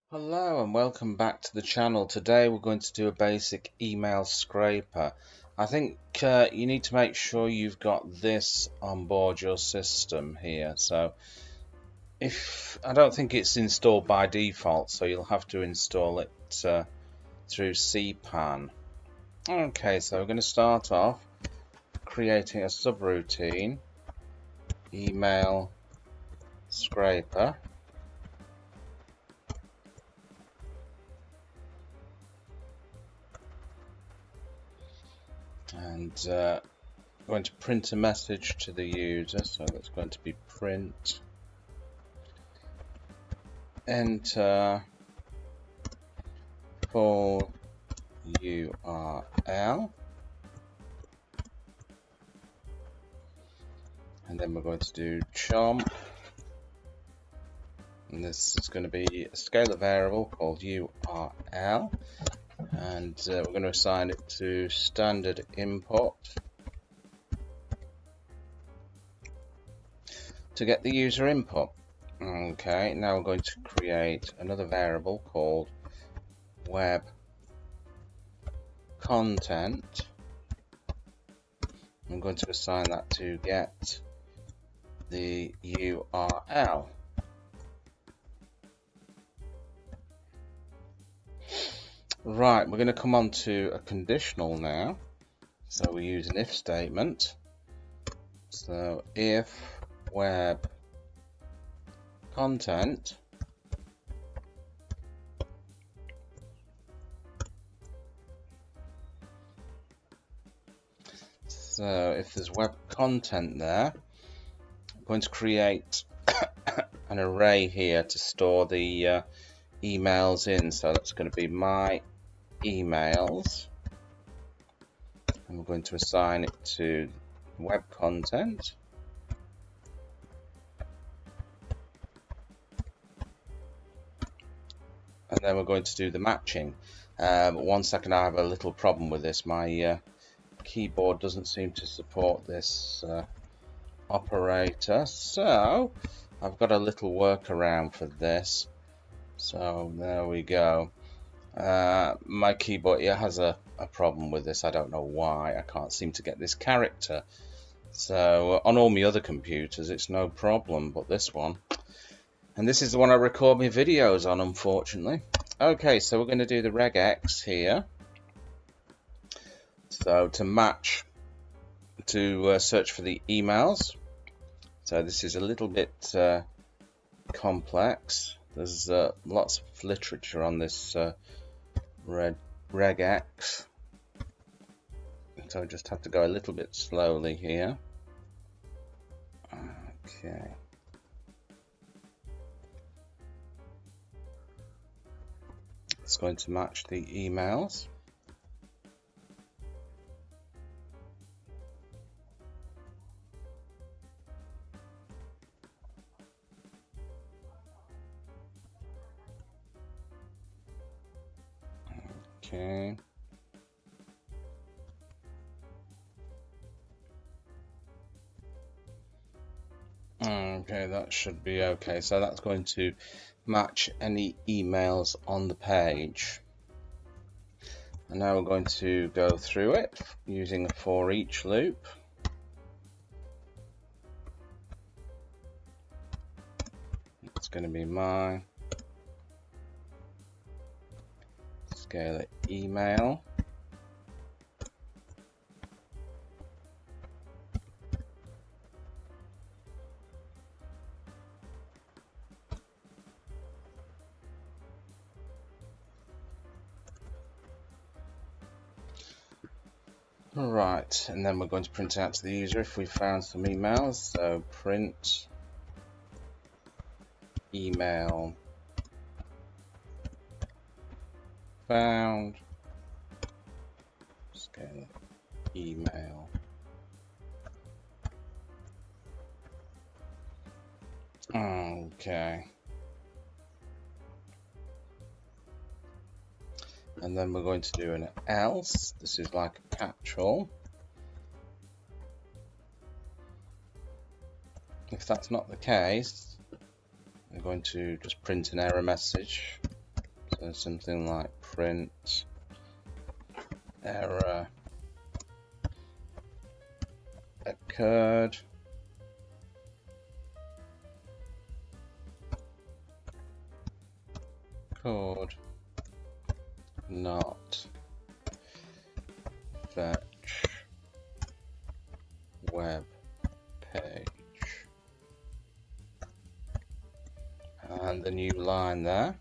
Hello and welcome back to the channel. Today we're going to do a basic email scraper. I think you need to make sure you've got this on board your system here. So I don't think it's installed by default, so you'll have to install it through CPAN. Okay, so we're going to start off creating a subroutine, email scraper. And going to print a message to the user, so that's going to be print, enter full URL, and then we're going to do chomp, and this is going to be a scalar variable called URL, and we're going to assign it to standard input to get the user input. Okay, now we're going to create another variable called web content. I'm going to assign that to get the URL. Right, we're going to come on to a conditional now. So we use an if statement. So if web content if there's web content there, I'm going to create an array here to store the emails in. So that's going to be my emails, and we're going to assign it to web content. And then we're going to do the matching. 1 second, I have a little problem with this. My keyboard doesn't seem to support this operator, so I've got a little workaround for this. So there we go. My keyboard has a problem with this. I don't know why. I can't seem to get this character. So on all my other computers it's no problem, but this one, and this is the one I record my videos on, unfortunately. Okay, so we're going to do the regex here. So to match, to search for the emails. So this is a little bit complex. There's lots of literature on this regex. So I just have to go a little bit slowly here. Okay. It's going to match the emails. Okay. Okay, that should be okay. So that's going to match any emails on the page. And now we're going to go through it using a for each loop. It's going to be my scalar email. Right, and then we're going to print out to the user if we found some emails. So print email found, scalar email. Okay. And then we're going to do an else. This is like a catch-all. If that's not the case, we're going to just print an error message So something like print error occurred. Could not fetch web page. And the new line there.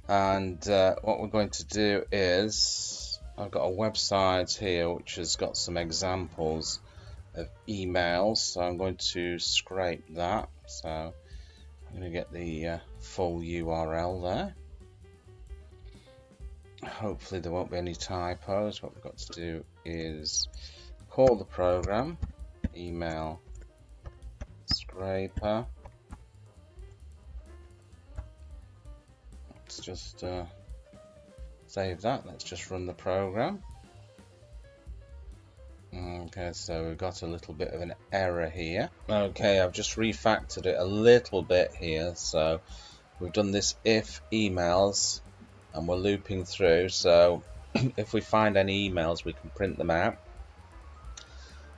And what we're going to do is, I've got a website here which has got some examples of emails, so I'm going to scrape that. So I'm going to get the full URL there. Hopefully there won't be any typos. What we've got to do is call the program email scraper. Let's just save that. Let's just run the program. Okay, so we've got a little bit of an error here. Okay, I've just refactored it a little bit here. So we've done this if emails and we're looping through. So if we find any emails, we can print them out.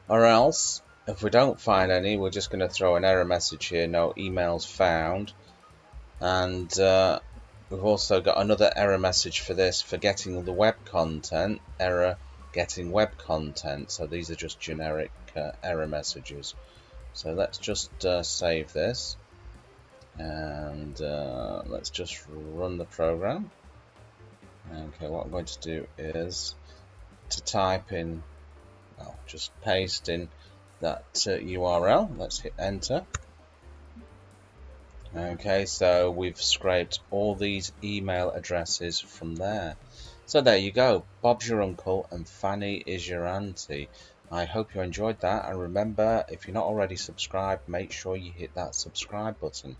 Or else, if we don't find any, we're just going to throw an error message here, no emails found. And we've also got another error message for this, for getting the web content, error getting web content. So these are just generic error messages. So let's just save this, and let's just run the program. Okay, what I'm going to do is to type in, well, just paste in that URL. Let's hit enter. Okay, so we've scraped all these email addresses from there. So there you go. Bob's your uncle and Fanny is your auntie. I hope you enjoyed that, and remember, if you're not already subscribed, make sure you hit that subscribe button,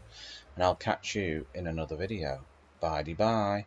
and I'll catch you in another video. Bye-bye.